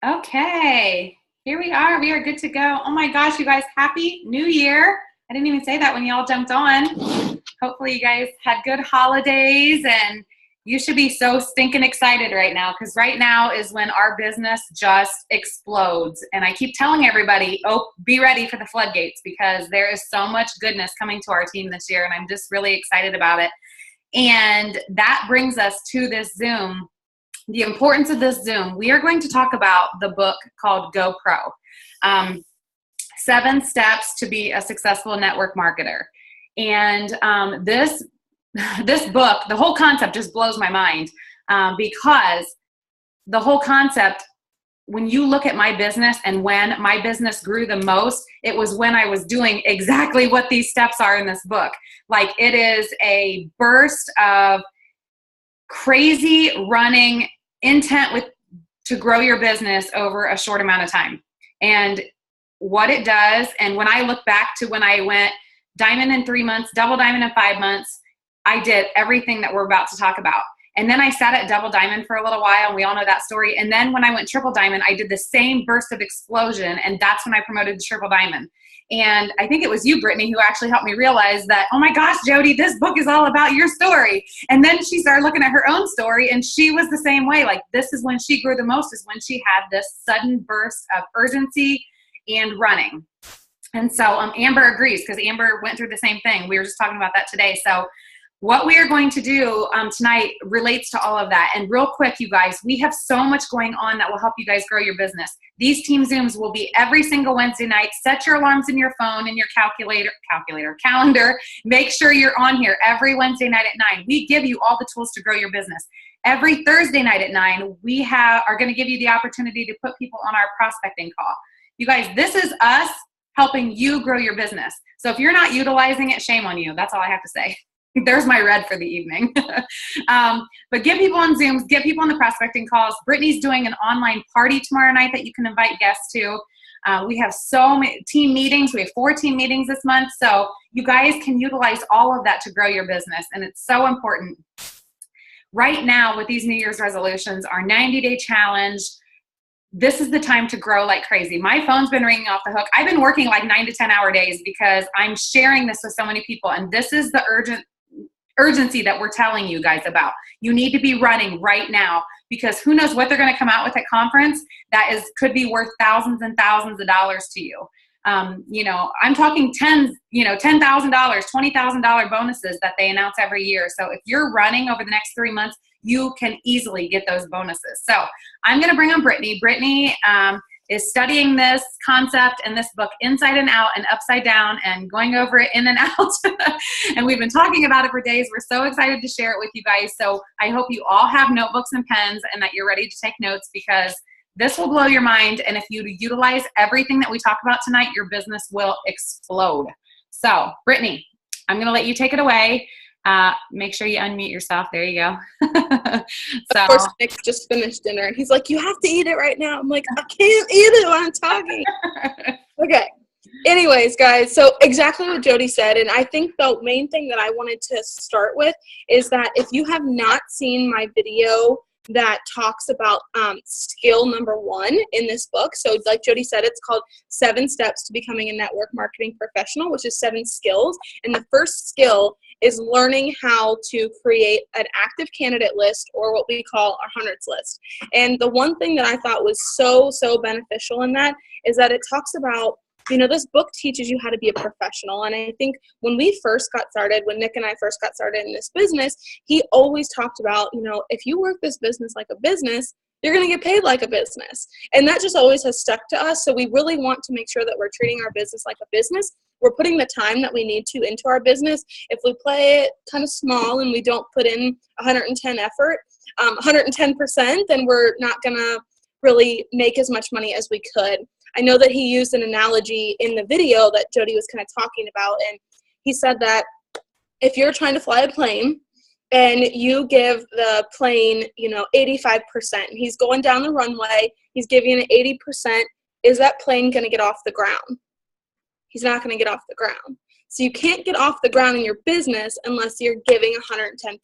Okay, here we are. We are good to go. Oh my gosh, you guys, happy new year. I didn't even say that when y'all jumped on. Hopefully you guys had good holidays, and you should be so stinking excited right now, because right now is when our business just explodes. And I keep telling everybody, oh, be ready for the floodgates, because there is so much goodness coming to our team this year, and I'm just really excited about it. And that brings us to this Zoom. The importance of this Zoom. We are going to talk about the book called Go Pro. 7 Steps to be a Successful Network Marketer. And this book, the whole concept just blows my mind, because the whole concept, when you look at my business and when my business grew the most, it was when I was doing exactly what these steps are in this book. Like, it is a burst of crazy running intent to grow your business over a short amount of time. And what it does, and when I look back to when I went diamond in 3 months, double diamond in 5 months, I did everything that we're about to talk about. And then I sat at double diamond for a little while, and we all know that story. And then when I went triple diamond, I did the same burst of explosion, and that's when I promoted to triple diamond. And I think it was you, Brittany, who actually helped me realize that, oh my gosh, Jody, this book is all about your story. And then she started looking at her own story, and she was the same way. Like, this is when she grew the most, is when she had this sudden burst of urgency and running. And so Amber agrees, because Amber went through the same thing. We were just talking about that today. So what we are going to do tonight relates to all of that. And real quick, you guys, we have so much going on that will help you guys grow your business. These team Zooms will be every single Wednesday night. Set your alarms in your phone and your calendar. Make sure you're on here every Wednesday night at 9. We give you all the tools to grow your business. Every Thursday night at 9, we are going to give you the opportunity to put people on our prospecting call. You guys, this is us helping you grow your business. So if you're not utilizing it, shame on you. That's all I have to say. There's my red for the evening. But get people on Zooms, get people on the prospecting calls. Brittany's doing an online party tomorrow night that you can invite guests to. We have so many team meetings. We have 4 team meetings this month. So you guys can utilize all of that to grow your business. And it's so important. Right now, with these New Year's resolutions, our 90-day challenge, this is the time to grow like crazy. My phone's been ringing off the hook. I've been working like 9 to 10 hour days, because I'm sharing this with so many people. And this is the urgency that we're telling you guys about. You need to be running right now, because who knows what they're going to come out with at conference that could be worth thousands and thousands of dollars to you. I'm talking $10,000, $20,000 bonuses that they announce every year. So if you're running over the next 3 months, you can easily get those bonuses. So I'm going to bring on Brittany. Brittany is studying this concept and this book inside and out and upside down, and going over it in and out. And we've been talking about it for days. We're so excited to share it with you guys. So I hope you all have notebooks and pens, and that you're ready to take notes, because this will blow your mind. And if you utilize everything that we talk about tonight, your business will explode. So Brittany, I'm going to let you take it away. Make sure you unmute yourself. There you go. So, of course, Nick just finished dinner, and he's like, you have to eat it right now. I'm like, I can't eat it while I'm talking. Okay. Anyways, guys, so exactly what Jody said, and I think the main thing that I wanted to start with is that if you have not seen my video that talks about skill number 1 in this book. So like Jody said, it's called 7 Steps to Becoming a Network Marketing Professional, which is 7 skills. And the first skill is learning how to create an active candidate list, or what we call our hundreds list. And the one thing that I thought was so beneficial in that is that it talks about, this book teaches you how to be a professional. And I think when we first got started, when Nick and I first got started in this business, he always talked about, if you work this business like a business, you're going to get paid like a business. And that just always has stuck to us. So we really want to make sure that we're treating our business like a business. We're putting the time that we need to into our business. If we play it kind of small and we don't put in 110%, then we're not going to really make as much money as we could. I know that he used an analogy in the video that Jody was kind of talking about, and he said that if you're trying to fly a plane and you give the plane, 85%, he's going down the runway, he's giving it 80%, is that plane going to get off the ground? He's not going to get off the ground. So you can't get off the ground in your business unless you're giving 110%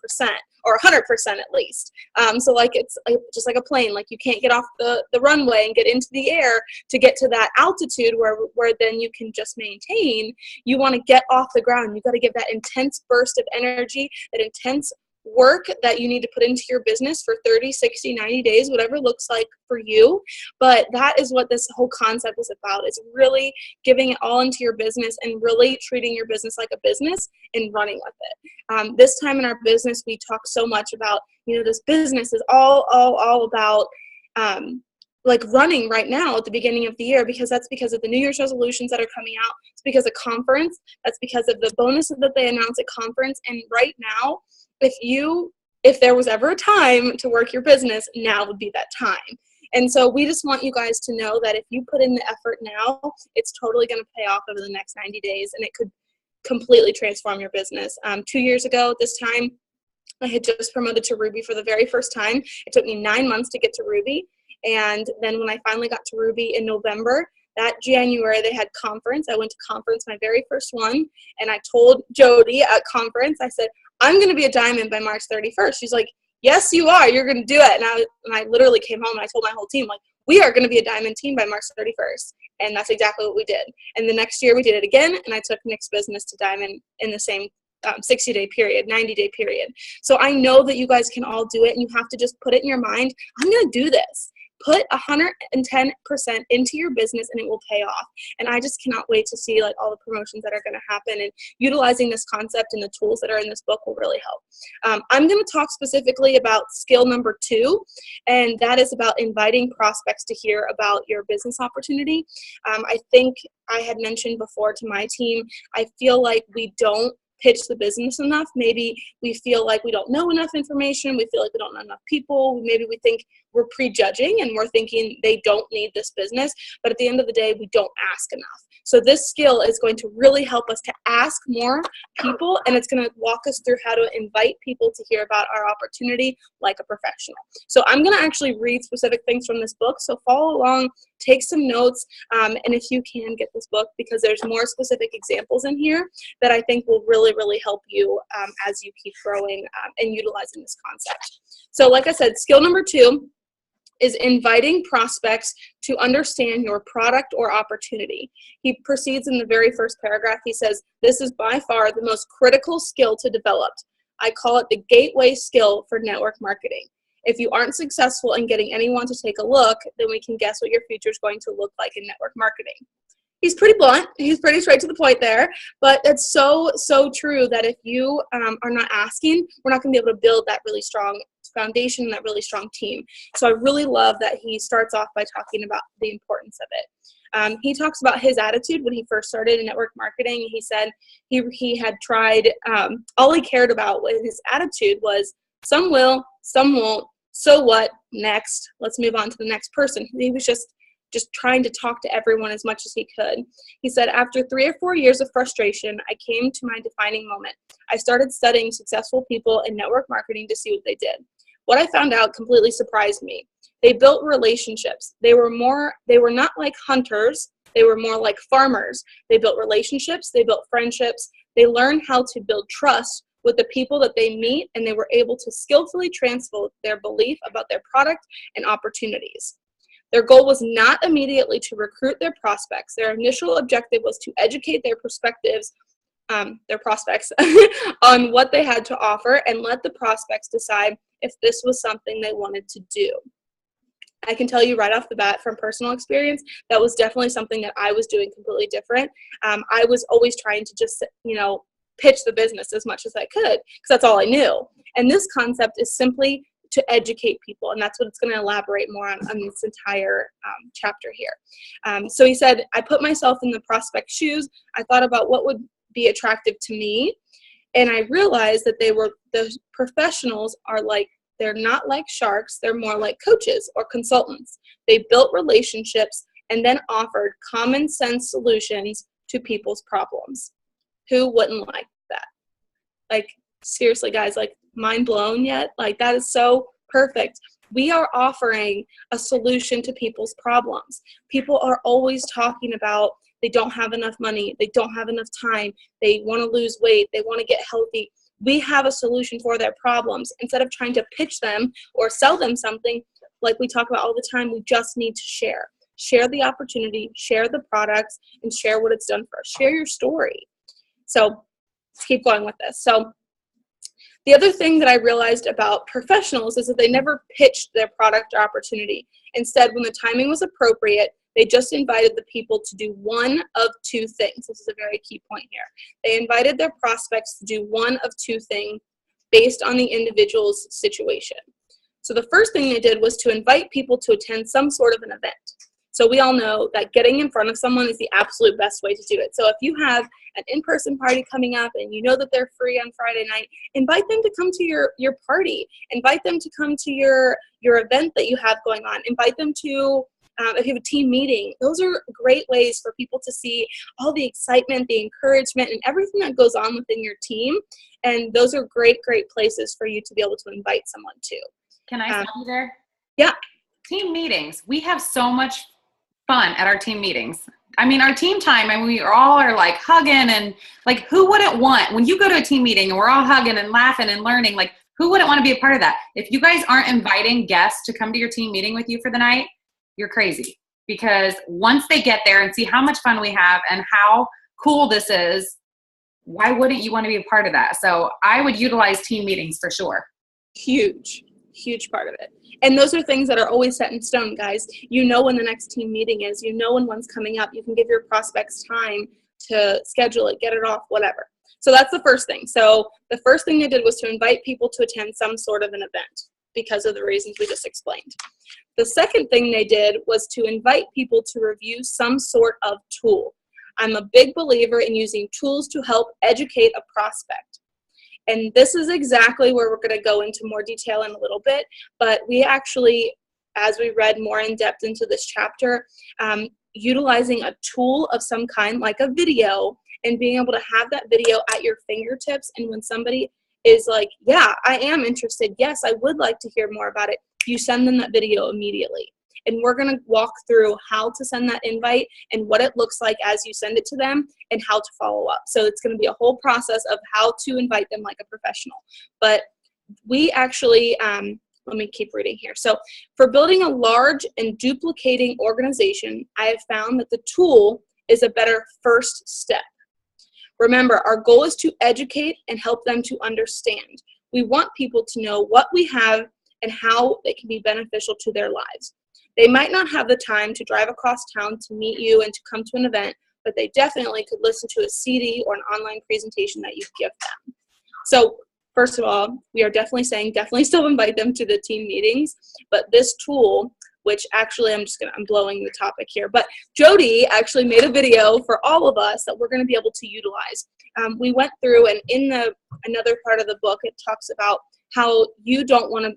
or 100% at least. So like it's just like a plane, like you can't get off the runway and get into the air to get to that altitude where then you can just maintain. You want to get off the ground. You got to give that intense burst of energy, that intense work that you need to put into your business for 30, 60, 90 days, whatever it looks like for you. But that is what this whole concept is about, is really giving it all into your business and really treating your business like a business and running with it. This time in our business, we talk so much about, this business is all about like running right now at the beginning of the year, because that's because of the New Year's resolutions that are coming out. It's because of conference. That's because of the bonuses that they announce at conference. And right now, if there was ever a time to work your business, now would be that time. And so we just want you guys to know that if you put in the effort now, it's totally going to pay off over the next 90 days, and it could completely transform your business. 2 years ago at this time, I had just promoted to Ruby for the very first time. It took me 9 months to get to Ruby. And then when I finally got to Ruby in November, that January they had conference. I went to conference, my very first one, and I told Jody at conference, I said, I'm going to be a diamond by March 31st. She's like, yes, you are. You're going to do it. And I literally came home and I told my whole team, like, we are going to be a diamond team by March 31st. And that's exactly what we did. And the next year we did it again, and I took Nick's business to diamond in the same 60-day period, 90-day period. So I know that you guys can all do it, and you have to just put it in your mind, I'm going to do this. Put 110% into your business and it will pay off. And I just cannot wait to see like all the promotions that are going to happen, and utilizing this concept and the tools that are in this book will really help. I'm going to talk specifically about skill number 2, and that is about inviting prospects to hear about your business opportunity. I think I had mentioned before to my team, I feel like we don't pitch the business enough. Maybe we feel like we don't know enough information. We feel like we don't know enough people. Maybe we think we're prejudging and we're thinking they don't need this business. But at the end of the day, we don't ask enough. So this skill is going to really help us to ask more people, and it's going to walk us through how to invite people to hear about our opportunity like a professional. So I'm going to actually read specific things from this book. So follow along, take some notes, and if you can, get this book, because there's more specific examples in here that I think will really, really help you as you keep growing and utilizing this concept. So like I said, skill number 2 is inviting prospects to understand your product or opportunity. He proceeds in the very first paragraph. He says, this is by far the most critical skill to develop. I call it the gateway skill for network marketing. If you aren't successful in getting anyone to take a look, then we can guess what your future is going to look like in network marketing. He's pretty blunt. He's pretty straight to the point there, but it's so true that if you are not asking, we're not going to be able to build that really strong foundation and that really strong team. So I really love that he starts off by talking about the importance of it. He talks about his attitude when he first started in network marketing. He said he had tried, all he cared about with his attitude was some will, some won't, so what, next, let's move on to the next person. He was just trying to talk to everyone as much as he could. He said, after 3 or 4 years of frustration, I came to my defining moment. I started studying successful people in network marketing to see what they did. What I found out completely surprised me. They built relationships. They were not like hunters. They were more like farmers. They built relationships. They built friendships. They learned how to build trust with the people that they meet, and they were able to skillfully transfer their belief about their product and opportunities. Their goal was not immediately to recruit their prospects. Their initial objective was to educate their prospects on what they had to offer, and let the prospects decide if this was something they wanted to do. I can tell you right off the bat from personal experience, that was definitely something that I was doing completely different. I was always trying to just, pitch the business as much as I could, because that's all I knew. And this concept is simply to educate people, and that's what it's going to elaborate more on this entire chapter here. So he said, I put myself in the prospect's shoes. I thought about what would be attractive to me, and I realized that the professionals they're not like sharks, they're more like coaches or consultants. They built relationships and then offered common sense solutions to people's problems. Who wouldn't like that? Like, seriously, guys, like, mind blown yet? Like, that is so perfect. We are offering a solution to people's problems. People are always talking about they don't have enough money, they don't have enough time, they want to lose weight, they want to get healthy. We have a solution for their problems. Instead of trying to pitch them or sell them something, like we talk about all the time, we just need to share. Share the opportunity, share the products, and share what it's done for us. Share your story. So let's keep going with this. So the other thing that I realized about professionals is that they never pitched their product or opportunity. Instead, when the timing was appropriate, they just invited the people to do one of two things. This is a very key point here. They invited their prospects to do one of two things based on the individual's situation. So the first thing they did was to invite people to attend some sort of an event. So we all know that getting in front of someone is the absolute best way to do it. So if you have an in-person party coming up and you know that they're free on Friday night, invite them to come to your party. Invite them to come to your event that you have going on. Invite them to, if you have a team meeting. Those are great ways for people to see all the excitement, the encouragement, and everything that goes on within your team. And those are great, great places for you to be able to invite someone to. Can I stop you there? Yeah. Team meetings. We have so much fun at our team meetings. I mean, our team time, and we all are like hugging, and like, who wouldn't want, when you go to a team meeting and we're all hugging and laughing and learning, like, who wouldn't want to be a part of that? If you guys aren't inviting guests to come to your team meeting with you for the night, you're crazy. Because once they get there and see how much fun we have and how cool this is, why wouldn't you want to be a part of that? So I would utilize team meetings for sure. Huge part of it. And those are things that are always set in stone, guys. You know when the next team meeting is. You know when one's coming up. You can give your prospects time to schedule it, get it off, whatever. So that's the first thing. So the first thing they did was to invite people to attend some sort of an event because of the reasons we just explained. The second thing they did was to invite people to review some sort of tool. I'm a big believer in using tools to help educate a prospect. And this is exactly where we're going to go into more detail in a little bit. But we actually, as we read more in depth into this chapter, utilizing a tool of some kind, like a video, and being able to have that video at your fingertips. And when somebody is like, yeah, I am interested. Yes, I would like to hear more about it. You send them that video immediately. And we're going to walk through how to send that invite and what it looks like as you send it to them and how to follow up. So it's going to be a whole process of how to invite them like a professional. But we actually, let me keep reading here. So for building a large and duplicating organization, I have found that the tool is a better first step. Remember, our goal is to educate and help them to understand. We want people to know what we have and how it can be beneficial to their lives. They might not have the time to drive across town to meet you and to come to an event, but they definitely could listen to a CD or an online presentation that you give them. So first of all, we are definitely saying definitely still invite them to the team meetings, but this tool, which actually I'm blowing the topic here, but Jody actually made a video for all of us that we're going to be able to utilize. We went through, and in another part of the book, it talks about how you don't want to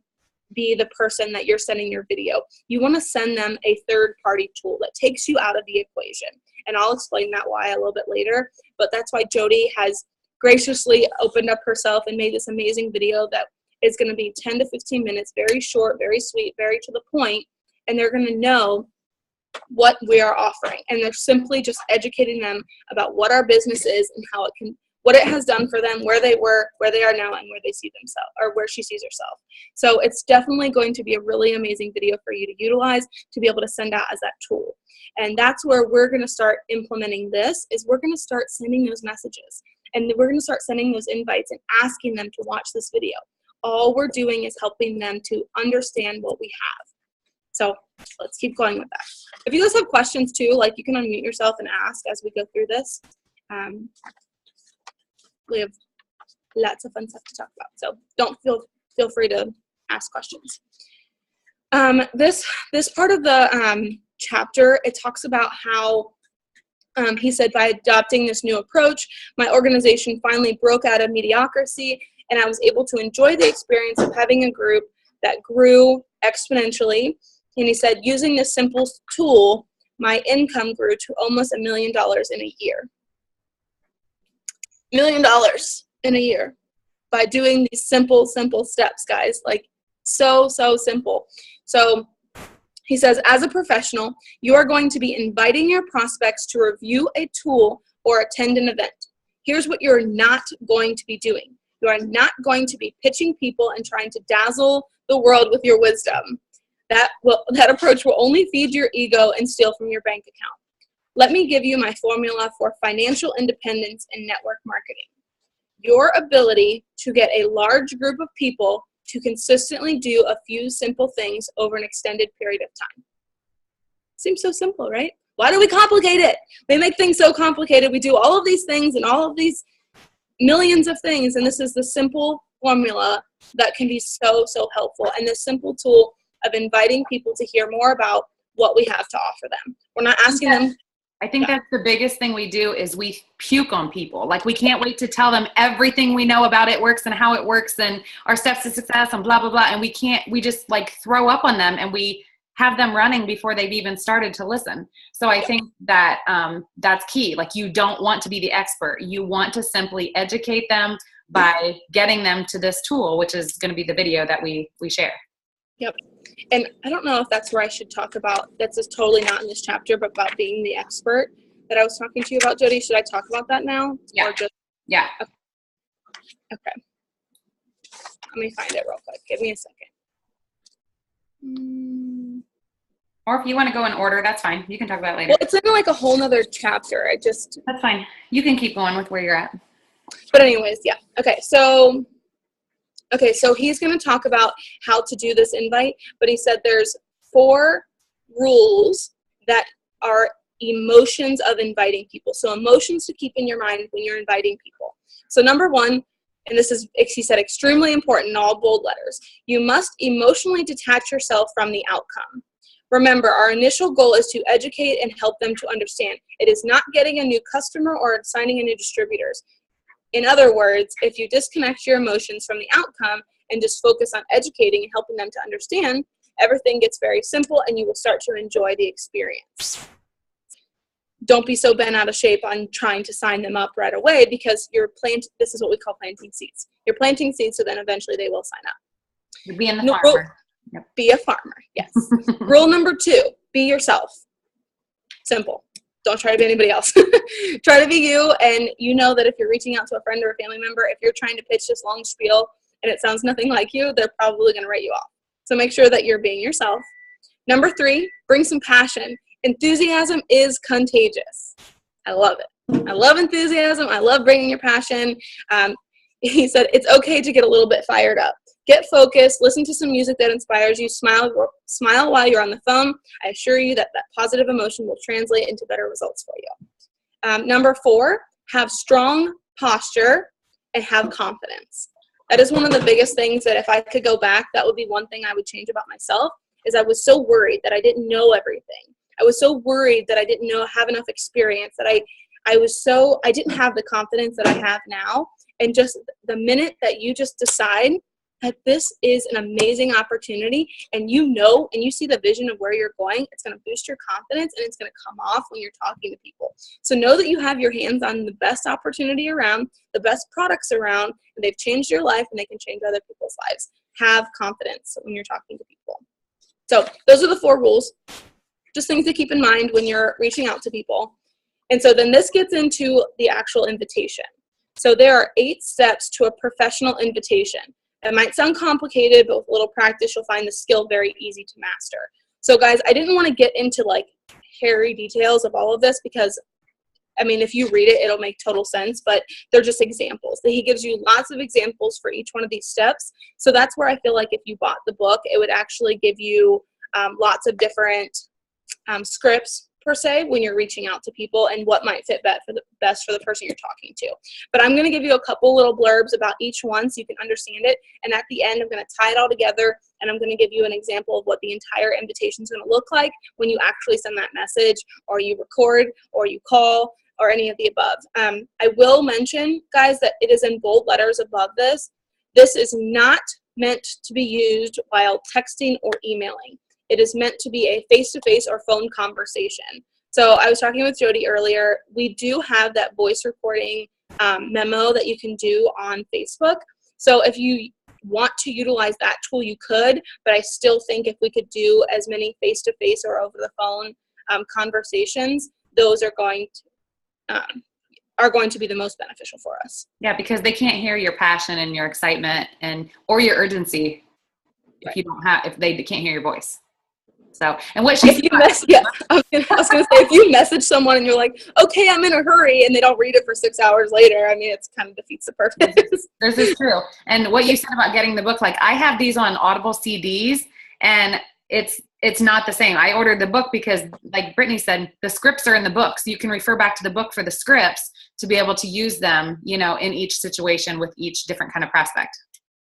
be the person that you're sending your video. You want to send them a third-party tool that takes you out of the equation. And I'll explain that why a little bit later. But that's why Jody has graciously opened up herself and made this amazing video that is going to be 10 to 15 minutes, very short, very sweet, very to the point. And they're going to know what we are offering. And they're simply just educating them about what our business is and how it can, what it has done for them, where they were, where they are now, and where they see themselves, or where she sees herself. So it's definitely going to be a really amazing video for you to utilize to be able to send out as that tool. And that's where we're going to start implementing this, is we're going to start sending those messages. And we're going to start sending those invites and asking them to watch this video. All we're doing is helping them to understand what we have. So let's keep going with that. If you guys have questions too, like, you can unmute yourself and ask as we go through this. We have lots of fun stuff to talk about, so don't feel free to ask questions. This part of the chapter, it talks about how he said, by adopting this new approach, my organization finally broke out of mediocrity, and I was able to enjoy the experience of having a group that grew exponentially. And he said, using this simple tool, my income grew to almost $1 million in a year. $1 million in a year by doing these simple steps, guys. Like, so simple. So He says, as a professional, you are going to be inviting your prospects to review a tool or attend an event. Here's what you're not going to be doing. You are not going to be pitching people and trying to dazzle the world with your wisdom. That approach will only feed your ego and steal from your bank account. Let me give you my formula for financial independence in network marketing. Your ability to get a large group of people to consistently do a few simple things over an extended period of time. Seems so simple, right? Why do we complicate it? We make things so complicated. We do all of these things and all of these millions of things, and this is the simple formula that can be so, so helpful, and the simple tool of inviting people to hear more about what we have to offer them. We're not asking them. I think that's the biggest thing we do is we puke on people. Like, we can't wait to tell them everything we know about it works and how it works and our steps to success and blah, blah, blah. And we just like throw up on them and we have them running before they've even started to listen. So I think that that's key. Like, you don't want to be the expert. You want to simply educate them by getting them to this tool, which is going to be the video that we share. Yep. And I don't know if that's where I should talk about, that's just totally not in this chapter, but about being the expert that I was talking to you about, Jody. Should I talk about that now? Yeah. Or just, yeah. Okay. Let me find it real quick. Give me a second. Or if you want to go in order, that's fine. You can talk about it later. Well, it's in like a whole nother chapter. That's fine. You can keep going with where you're at. But anyways, yeah. Okay, so he's going to talk about how to do this invite, but he said there's 4 rules that are emotions of inviting people. So emotions to keep in your mind when you're inviting people. So number 1, and this is, he said, extremely important in all bold letters, you must emotionally detach yourself from the outcome. Remember, our initial goal is to educate and help them to understand. It is not getting a new customer or signing a new distributors. In other words, if you disconnect your emotions from the outcome and just focus on educating and helping them to understand, everything gets very simple and you will start to enjoy the experience. Don't be so bent out of shape on trying to sign them up right away, because this is what we call planting seeds. You're planting seeds so then eventually they will sign up. You're being the farmer. Yep. Be a farmer, yes. Rule number 2, be yourself. Simple. Don't try to be anybody else. Try to be you, and you know that if you're reaching out to a friend or a family member, if you're trying to pitch this long spiel and it sounds nothing like you, they're probably going to write you off. So make sure that you're being yourself. Number 3, bring some passion. Enthusiasm is contagious. I love it. I love enthusiasm. I love bringing your passion. He said it's okay to get a little bit fired up. Get focused, listen to some music that inspires you, smile while you're on the phone. I assure you that positive emotion will translate into better results for you. Number 4, have strong posture and have confidence. That is one of the biggest things that if I could go back, that would be one thing I would change about myself, is I was so worried that I didn't know everything. I was so worried that I didn't have enough experience, that I didn't have the confidence that I have now. And just the minute that you just decide that this is an amazing opportunity, and you know, and you see the vision of where you're going, it's going to boost your confidence and it's going to come off when you're talking to people. So know that you have your hands on the best opportunity around, the best products around, and they've changed your life and they can change other people's lives. Have confidence when you're talking to people. So those are the 4 rules, just things to keep in mind when you're reaching out to people. And so then this gets into the actual invitation. So there are 8 steps to a professional invitation. It might sound complicated, but with a little practice, you'll find the skill very easy to master. So guys, I didn't want to get into like hairy details of all of this because, I mean, if you read it, it'll make total sense, but they're just examples. He gives you lots of examples for each one of these steps. So that's where I feel like if you bought the book, it would actually give you lots of different scripts per se when you're reaching out to people and what might fit best for the person you're talking to. But I'm going to give you a couple little blurbs about each one so you can understand it. And at the end, I'm going to tie it all together and I'm going to give you an example of what the entire invitation is going to look like when you actually send that message, or you record, or you call, or any of the above. I will mention, guys, that it is in bold letters above this. This is not meant to be used while texting or emailing. It is meant to be a face-to-face or phone conversation. So I was talking with Jody earlier. We do have that voice recording memo that you can do on Facebook. So if you want to utilize that tool, you could, but I still think if we could do as many face-to-face or over the phone conversations, those are going to be the most beneficial for us. Yeah, because they can't hear your passion and your excitement or your urgency if they can't hear your voice. So, and what I was going to say, if you message someone and you're like, okay, I'm in a hurry, and they don't read it for 6 hours later, I mean, it's kind of defeats the purpose. This is true. And what you said about getting the book, like I have these on Audible CDs, and it's not the same. I ordered the book because, like Brittany said, the scripts are in the book. So you can refer back to the book for the scripts to be able to use them, in each situation with each different kind of prospect.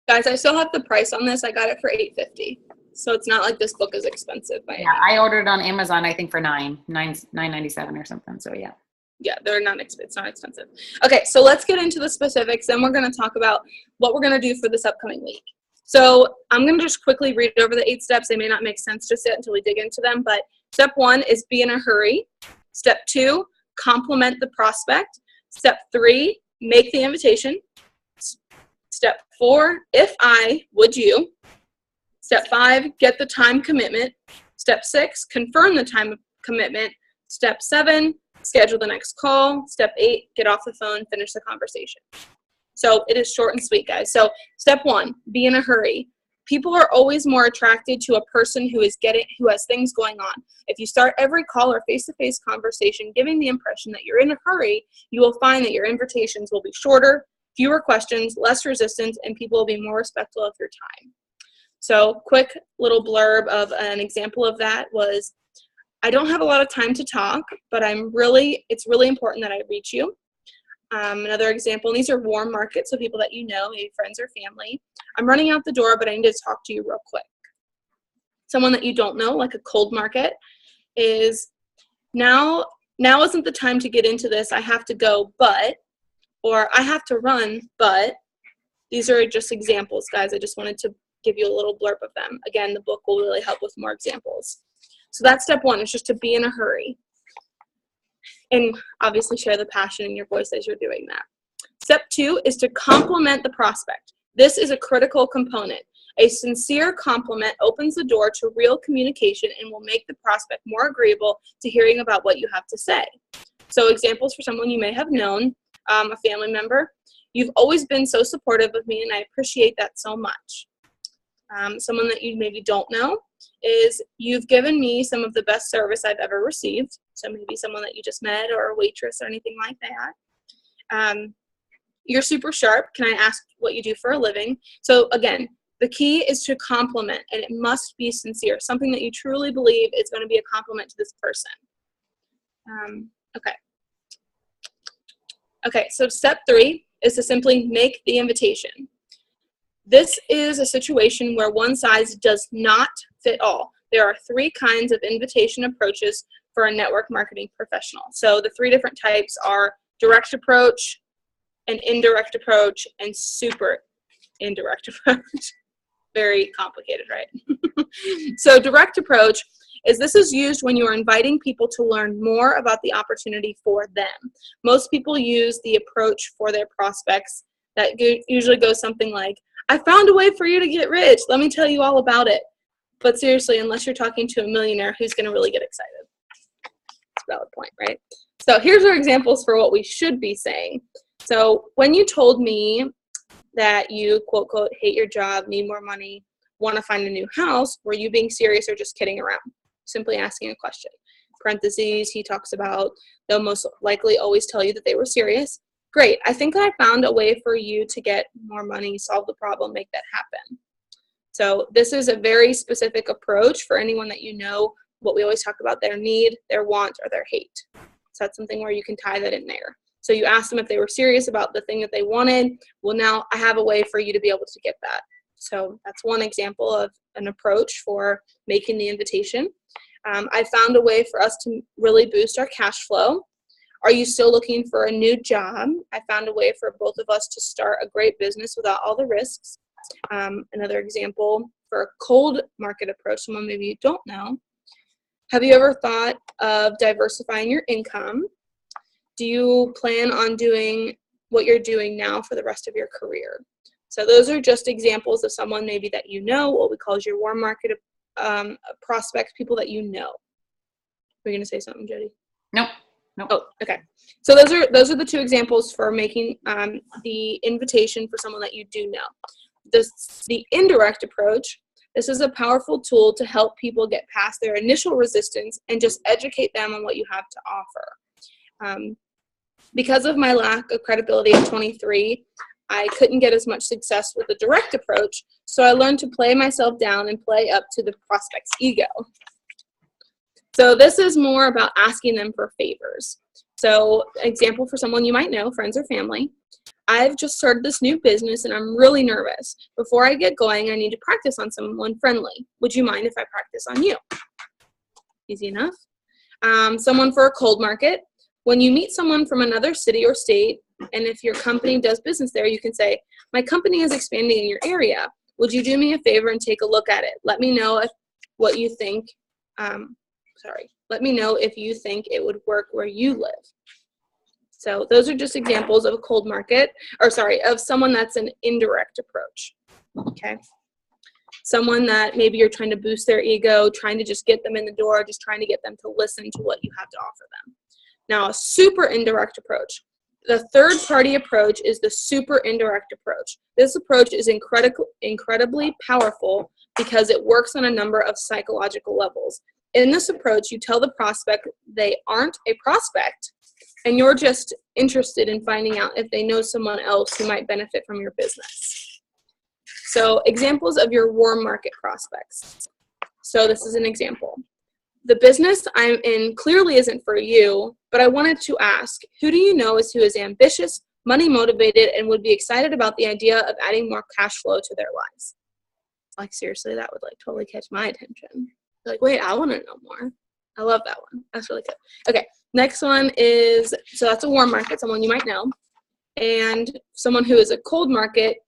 Guys, I still have the price on this. I got it for $8.50. So it's not like this book is expensive. I ordered it on Amazon, I think for $9.97 or something. So yeah. Yeah, it's not expensive. Okay, so let's get into the specifics. Then we're going to talk about what we're going to do for this upcoming week. So I'm going to just quickly read over the 8 steps. They may not make sense just yet until we dig into them. But step 1 is be in a hurry. Step 2, compliment the prospect. Step 3, make the invitation. Step 4, if I, would you. Step 5, get the time commitment. Step 6, confirm the time commitment. Step 7, schedule the next call. Step 8, get off the phone, finish the conversation. So it is short and sweet, guys. So step 1, be in a hurry. People are always more attracted to a person who has things going on. If you start every call or face-to-face conversation giving the impression that you're in a hurry, you will find that your invitations will be shorter, fewer questions, less resistance, and people will be more respectful of your time. So quick little blurb of an example of that was, I don't have a lot of time to talk, but it's really important that I reach you. Another example, and these are warm markets, so people that you know, maybe friends or family. I'm running out the door, but I need to talk to you real quick. Someone that you don't know, like a cold market, is now isn't the time to get into this. I have to go, but, or I have to run, but. These are just examples, guys. I just wanted to give you a little blurb of them. Again, the book will really help with more examples. So that's step 1, is just to be in a hurry. And obviously share the passion in your voice as you're doing that. Step 2 is to compliment the prospect. This is a critical component. A sincere compliment opens the door to real communication and will make the prospect more agreeable to hearing about what you have to say. So examples for someone you may have known, a family member. You've always been so supportive of me, and I appreciate that so much. Someone that you maybe don't know is, you've given me some of the best service I've ever received. So maybe someone that you just met, or a waitress or anything like that. You're super sharp. Can I ask what you do for a living? So again, the key is to compliment, and it must be sincere. Something that you truly believe is going to be a compliment to this person. Okay, so step 3 is to simply make the invitation. This is a situation where one size does not fit all. There are 3 kinds of invitation approaches for a network marketing professional. So the 3 different types are direct approach, an indirect approach, and super indirect approach. Very complicated, right? So direct approach is used when you are inviting people to learn more about the opportunity for them. Most people use the approach for their prospects that usually goes something like, I found a way for you to get rich. Let me tell you all about it. But seriously, unless you're talking to a millionaire, who's going to really get excited? That's a valid point, right? So here's our examples for what we should be saying. So when you told me that you, quote, quote, hate your job, need more money, want to find a new house, were you being serious or just kidding around? Simply asking a question. Parentheses, he talks about they'll most likely always tell you that they were serious. Great. I think I found a way for you to get more money, solve the problem, make that happen. So this is a very specific approach for anyone that you know, what we always talk about, their need, their want, or their hate. So that's something where you can tie that in there. So you asked them if they were serious about the thing that they wanted. Well, now I have a way for you to be able to get that. So that's one example of an approach for making the invitation. I found a way for us to really boost our cash flow. Are you still looking for a new job? I found a way for both of us to start a great business without all the risks. Another example for a cold market approach, someone maybe you don't know. Have you ever thought of diversifying your income? Do you plan on doing what you're doing now for the rest of your career? So those are just examples of someone maybe that you know, what we call your warm market prospects, people that you know. Were you going to say something, Jody? Nope. Oh, okay. So those are the 2 examples for making the invitation for someone that you do know. The indirect approach, this is a powerful tool to help people get past their initial resistance and just educate them on what you have to offer. Because of my lack of credibility at 23, I couldn't get as much success with the direct approach, so I learned to play myself down and play up to the prospect's ego. So this is more about asking them for favors. So example for someone you might know, friends or family. I've just started this new business and I'm really nervous. Before I get going, I need to practice on someone friendly. Would you mind if I practice on you? Easy enough. Someone for a cold market. When you meet someone from another city or state, and if your company does business there, you can say, my company is expanding in your area. Would you do me a favor and take a look at it? Let me know what you think. Let me know if you think it would work where you live. So those are just examples of a cold market, of someone that's an indirect approach. Okay. Someone that maybe you're trying to boost their ego, trying to just get them in the door, just trying to get them to listen to what you have to offer them. Now, a super indirect approach. The third party approach is the super indirect approach. This approach is incredibly powerful because it works on a number of psychological levels. In this approach, you tell the prospect they aren't a prospect, and you're just interested in finding out if they know someone else who might benefit from your business. So examples of your warm market prospects. So this is an example. The business I'm in clearly isn't for you, but I wanted to ask, who do you know who is ambitious, money motivated, and would be excited about the idea of adding more cash flow to their lives? Like seriously, that would totally catch my attention. Like, wait, I want to know more. I love that one. That's really good. Okay, next one is, so that's a warm market, someone you might know. And someone who is a cold market,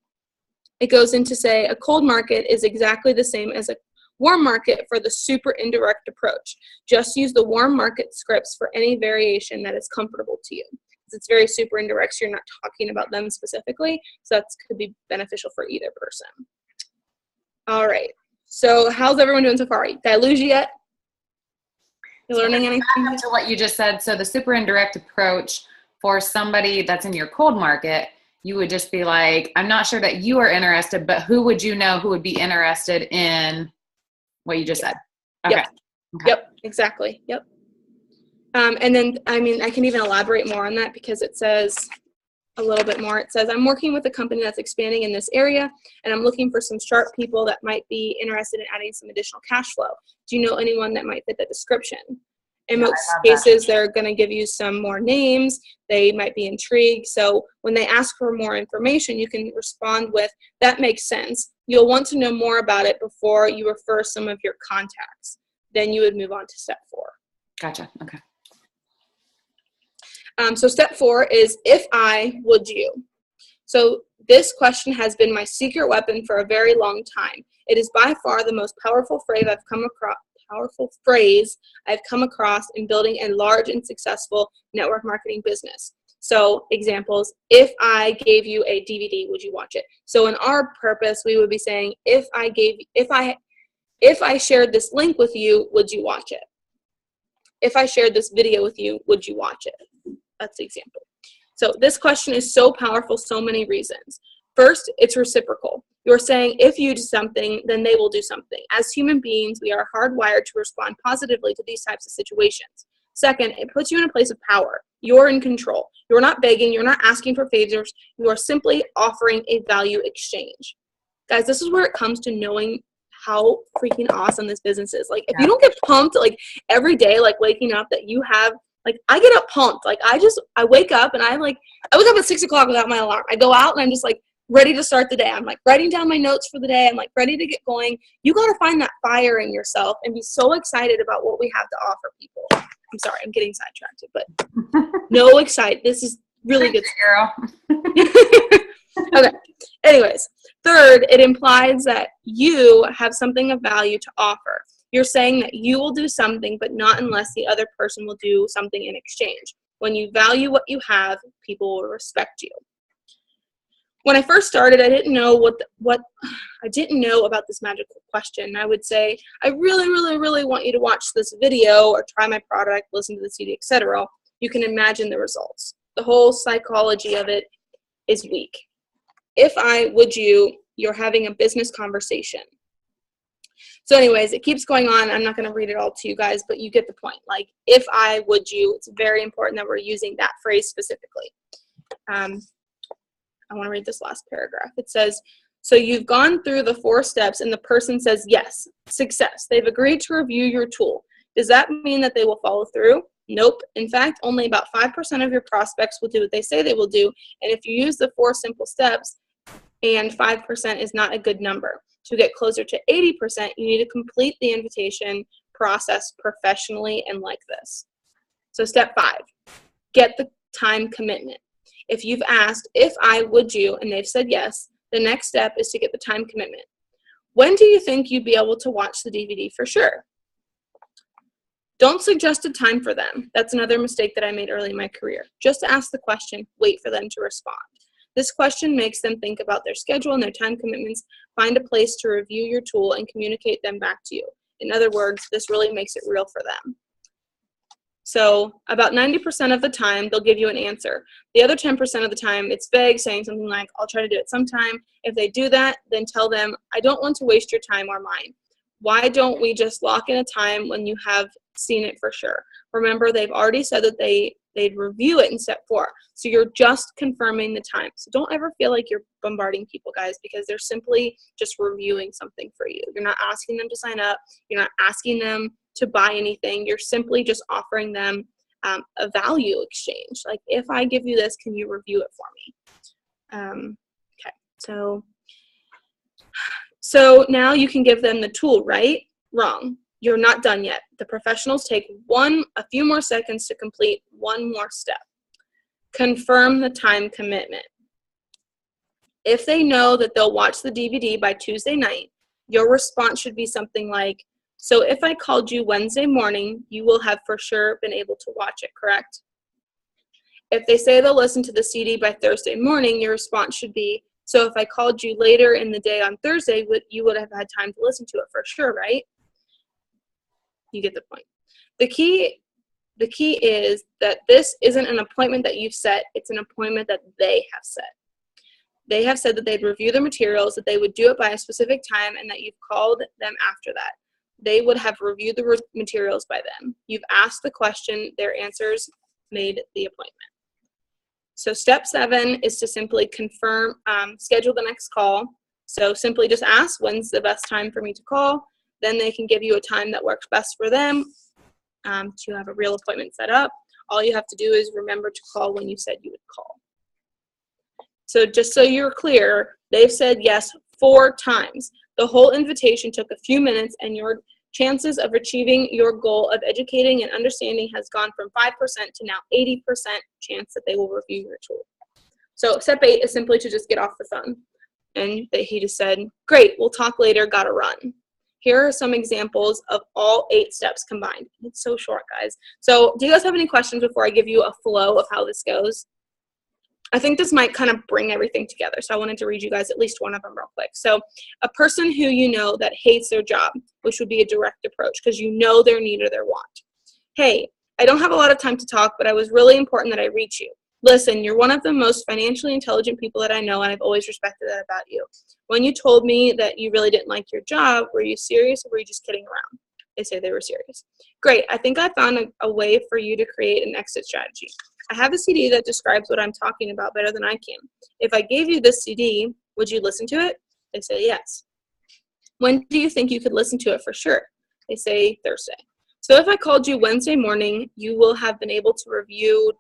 it goes into say a cold market is exactly the same as a warm market for the super indirect approach. Just use the warm market scripts for any variation that is comfortable to you. It's very super indirect, so you're not talking about them specifically, so that could be beneficial for either person. All right. So how's everyone doing so far? Did I lose you yet? You learning anything? Back up to what you just said. So the super indirect approach for somebody that's in your cold market, you would just be like, I'm not sure that you are interested, but who would you know who would be interested in what you just said? Okay. Yep. Okay. Yep. Exactly. Yep. And then, I mean, I can even elaborate more on that because it says a little bit more. It says, I'm working with a company that's expanding in this area, and I'm looking for some sharp people that might be interested in adding some additional cash flow. Do you know anyone that might fit that description? In most cases, they're going to give you some more names. They might be intrigued. So when they ask for more information, you can respond with, that makes sense. You'll want to know more about it before you refer some of your contacts. Then you would move on to step 4. Gotcha. Okay. So step 4 is, if I, would you? So this question has been my secret weapon for a very long time. It is by far the most powerful phrase I've come across in building a large and successful network marketing business. So examples, if I gave you a DVD, would you watch it? So in our purpose, we would be saying, if I shared this link with you, would you watch it? If I shared this video with you, would you watch it? That's the example. So this question is so powerful, so many reasons. First, it's reciprocal. You're saying if you do something, then they will do something. As human beings, we are hardwired to respond positively to these types of situations. Second, it puts you in a place of power. You're in control. You're not begging. You're not asking for favors. You are simply offering a value exchange. Guys, this is where it comes to knowing how freaking awesome this business is. Like, if you don't get pumped, like, every day, like, waking up that you have, like, I get up pumped. Like, I wake up and I wake up at 6 o'clock without my alarm. I go out and I'm just, like, ready to start the day. I'm, like, writing down my notes for the day. I'm, like, ready to get going. You got to find that fire in yourself and be so excited about what we have to offer people. I'm sorry, I'm getting sidetracked, but no excited. This is really good. Girl. Okay. Anyways, third, it implies that you have something of value to offer. You're saying that you will do something, but not unless the other person will do something in exchange. When you value what you have, people will respect you. when I first started, I didn't know what I didn't know about this magical question. I would say, I really, really, really want you to watch this video or try my product, listen to the CD, etc. You can imagine the results. The whole psychology of it is weak. If I, would you, you're having a business conversation. So anyways, it keeps going on. I'm not going to read it all to you guys, but you get the point. Like, if I, would you, it's very important that we're using that phrase specifically. I want to read this last paragraph. It says, so you've gone through the 4 steps and the person says yes, success. They've agreed to review your tool. Does that mean that they will follow through? Nope. In fact, only about 5% of your prospects will do what they say they will do. And if you use the 4 simple steps and 5% is not a good number. To get closer to 80%, you need to complete the invitation process professionally and like this. So step 5, get the time commitment. If you've asked, if I, would you, and they've said yes, the next step is to get the time commitment. When do you think you'd be able to watch the DVD for sure? Don't suggest a time for them. That's another mistake that I made early in my career. Just ask the question, wait for them to respond. This question makes them think about their schedule and their time commitments, find a place to review your tool, and communicate them back to you. In other words, this really makes it real for them. So about 90% of the time, they'll give you an answer. The other 10% of the time, it's vague, saying something like, I'll try to do it sometime. If they do that, then tell them, I don't want to waste your time or mine. Why don't we just lock in a time when you have seen it for sure? Remember, they've already said that they'd review it in step 4. So you're just confirming the time. So don't ever feel like you're bombarding people, guys, because they're simply just reviewing something for you. You're not asking them to sign up. You're not asking them to buy anything. You're simply just offering them a value exchange. Like, if I give you this, can you review it for me? Okay, so now you can give them the tool, right? Wrong. You're not done yet. The professionals take a few more seconds to complete one more step. Confirm the time commitment. If they know that they'll watch the DVD by Tuesday night, your response should be something like, so if I called you Wednesday morning, you will have for sure been able to watch it, correct? If they say they'll listen to the CD by Thursday morning, your response should be, so if I called you later in the day on Thursday, you would have had time to listen to it for sure, right? You get the point. The key is that this isn't an appointment that you've set. It's an appointment that they have set. They have said that they'd review the materials, that they would do it by a specific time, and that you've called them after that. They would have reviewed the materials by then. You've asked the question, their answers made the appointment. So step 7 is to simply confirm, schedule the next call. So simply just ask, when's the best time for me to call? Then they can give you a time that works best for them to have a real appointment set up. All you have to do is remember to call when you said you would call. So just so you're clear, they've said yes 4 times. The whole invitation took a few minutes, and your chances of achieving your goal of educating and understanding has gone from 5% to now 80% chance that they will review your tool. So step 8 is simply to just get off the phone. And he just said, great, we'll talk later, gotta run. Here are some examples of all 8 steps combined. It's so short, guys. So do you guys have any questions before I give you a flow of how this goes? I think this might kind of bring everything together. So I wanted to read you guys at least one of them real quick. So a person who you know that hates their job, which would be a direct approach because you know their need or their want. Hey, I don't have a lot of time to talk, but it was really important that I reach you. Listen, you're one of the most financially intelligent people that I know, and I've always respected that about you. When you told me that you really didn't like your job, were you serious or were you just kidding around? They say they were serious. Great. I think I found a way for you to create an exit strategy. I have a CD that describes what I'm talking about better than I can. If I gave you this CD, would you listen to it? They say yes. When do you think you could listen to it for sure? They say Thursday. So if I called you Wednesday morning, you will have been able to review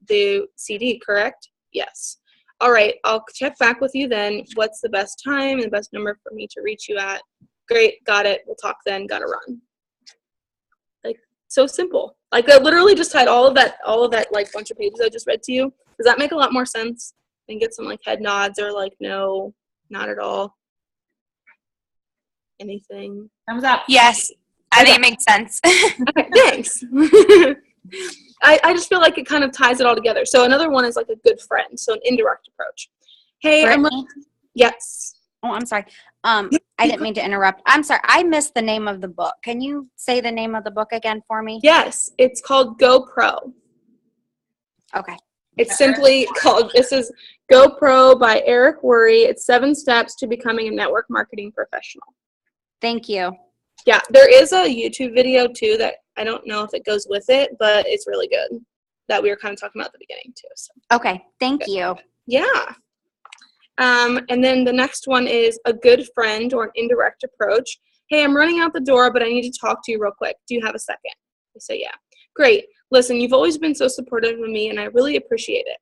the CD, correct? Yes. All right, I'll check back with you then. What's the best time and the best number for me to reach you at? Great, got it. We'll talk then, gotta run. Like, so simple. Like, I literally just had all of that like bunch of pages I just read to you. Does that make a lot more sense? And get some like head nods or like, no, not at all. Anything? Thumbs up. Yes, I think it makes sense. Okay, thanks. I just feel like it kind of ties it all together. So another one is like a good friend, so an indirect approach. Hey, Brittany? Yes. Oh, I'm sorry. I didn't mean to interrupt. I'm sorry. I missed the name of the book. Can you say the name of the book again for me? Yes, it's called GoPro. Okay. It's simply called, this is GoPro by Eric Worre. It's 7 steps to becoming a network marketing professional. Thank you. Yeah, there is a YouTube video too that I don't know if it goes with it, but it's really good that we were kind of talking about at the beginning too. So. Okay. Thank you. Yeah. And then the next one is a good friend or an indirect approach. Hey, I'm running out the door, but I need to talk to you real quick. Do you have a second? I say, yeah. Great. Listen, you've always been so supportive of me, and I really appreciate it.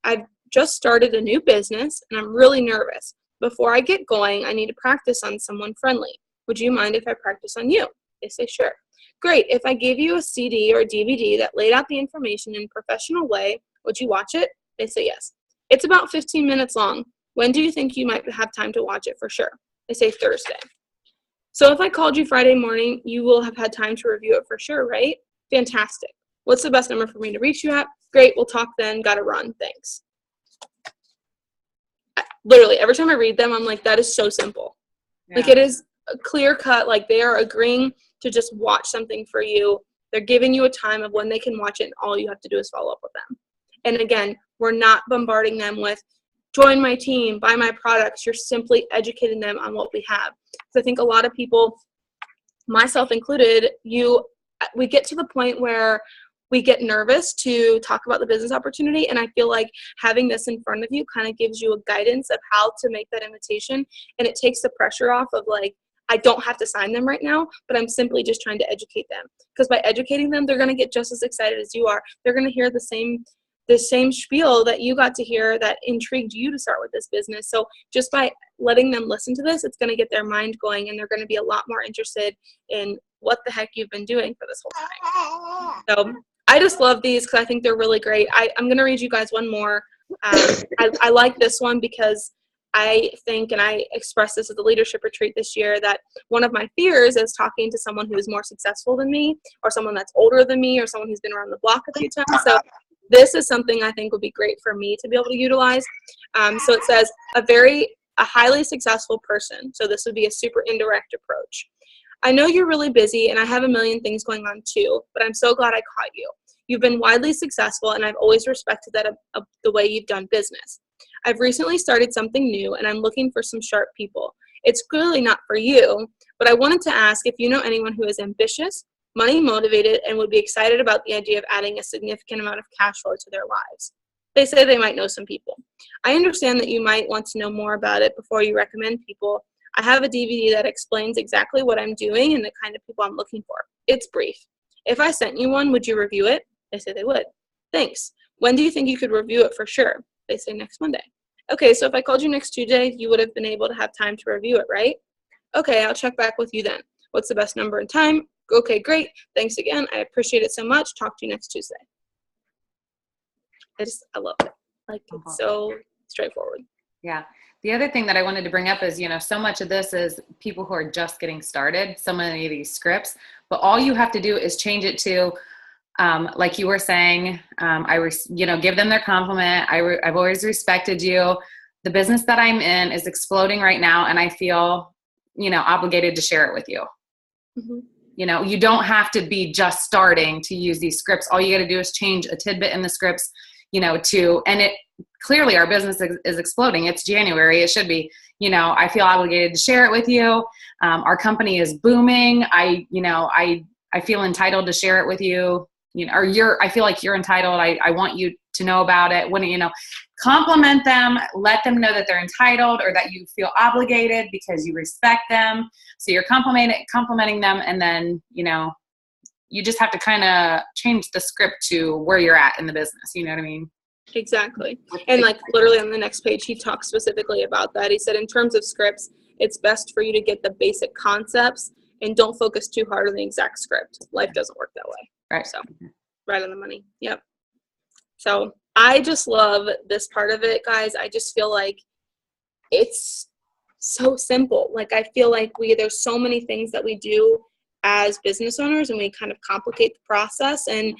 I've just started a new business, and I'm really nervous. Before I get going, I need to practice on someone friendly. Would you mind if I practice on you? They say, sure. Great. If I gave you a CD or a DVD that laid out the information in a professional way, would you watch it? They say, yes. It's about 15 minutes long. When do you think you might have time to watch it for sure? They say Thursday. So if I called you Friday morning, you will have had time to review it for sure, right? Fantastic. What's the best number for me to reach you at? Great, we'll talk then. Gotta run. Thanks. Literally, every time I read them, I'm like, that is so simple. Yeah. Like, it is a clear cut. Like, they are agreeing to just watch something for you. They're giving you a time of when they can watch it, and all you have to do is follow up with them. And again, we're not bombarding them with, join my team, buy my products. You're simply educating them on what we have. So I think a lot of people, myself included, we get to the point where we get nervous to talk about the business opportunity, and I feel like having this in front of you kind of gives you a guidance of how to make that invitation, and it takes the pressure off of like, I don't have to sign them right now, but I'm simply just trying to educate them. Because by educating them, they're going to get just as excited as you are. They're going to hear the same spiel that you got to hear that intrigued you to start with this business. So just by letting them listen to this, it's going to get their mind going, and they're going to be a lot more interested in what the heck you've been doing for this whole time. So I just love these because I think they're really great. I'm going to read you guys one more. I like this one because I think, and I expressed this at the leadership retreat this year, that one of my fears is talking to someone who is more successful than me, or someone that's older than me, or someone who's been around the block a few times. So this is something I think would be great for me to be able to utilize. So it says, a highly successful person. So this would be a super indirect approach. I know you're really busy and I have a million things going on too, but I'm so glad I caught you. You've been widely successful and I've always respected that of the way you've done business. I've recently started something new and I'm looking for some sharp people. It's clearly not for you, but I wanted to ask if you know anyone who is ambitious, money motivated, and would be excited about the idea of adding a significant amount of cash flow to their lives. They say they might know some people. I understand that you might want to know more about it before you recommend people. I have a DVD that explains exactly what I'm doing and the kind of people I'm looking for. It's brief. If I sent you one, would you review it? They say they would. Thanks. When do you think you could review it for sure? They say next Monday. Okay, so if I called you next Tuesday, you would have been able to have time to review it, right? Okay, I'll check back with you then. What's the best number and time? Okay, great. Thanks again. I appreciate it so much. Talk to you next Tuesday. I love it. Like, it's so straightforward. Yeah. The other thing that I wanted to bring up is, so much of this is people who are just getting started, so many of these scripts, but all you have to do is change it to, like you were saying, give them their compliment. I've always respected you. The business that I'm in is exploding right now, and I feel, obligated to share it with you. Mm-hmm. You don't have to be just starting to use these scripts. All you got to do is change a tidbit in the scripts, clearly our business is exploding. It's January. It should be, I feel obligated to share it with you. Our company is booming. I feel entitled to share it with you, I feel like you're entitled. I want you to know about it. Compliment them, let them know that they're entitled or that you feel obligated because you respect them. So you're complimenting them. And then, you just have to kind of change the script to where you're at in the business. You know what I mean? Exactly. And like literally on the next page, he talks specifically about that. He said, in terms of scripts, it's best for you to get the basic concepts and don't focus too hard on the exact script. Life doesn't work that way. Right. So right on the money. Yep. So I just love this part of it, guys. I just feel like it's so simple. Like, I feel like there's so many things that we do as business owners and we kind of complicate the process, and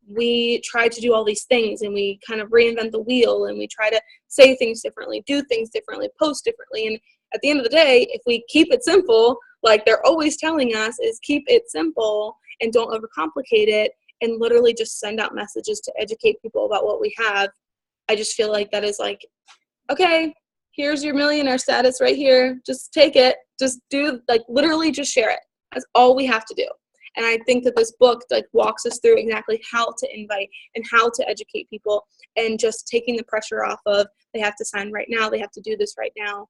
we try to do all these things and we kind of reinvent the wheel and we try to say things differently, do things differently, post differently. And at the end of the day, if we keep it simple, like they're always telling us, is keep it simple and don't overcomplicate it and literally just send out messages to educate people about what we have. I just feel like that is like, okay, here's your millionaire status right here. Just take it. Just do, like, literally just share it. That's all we have to do. And I think that this book like walks us through exactly how to invite and how to educate people and just taking the pressure off of they have to sign right now, they have to do this right now.